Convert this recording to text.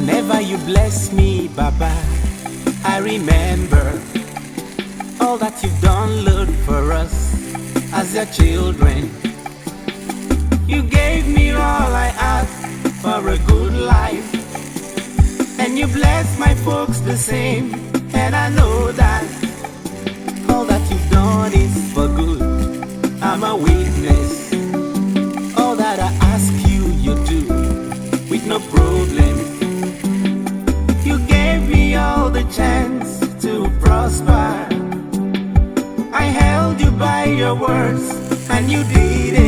Whenever you bless me, Baba, I remember all that you've done, Lord, for us as your children. You gave me all I asked for a good life, and you blessed my folks the same. And I know that all that you've done is for good. I'm a witness. All that I ask you, you do with no problem. You gave me all the chance to prosper. I held you by your words, and you did it.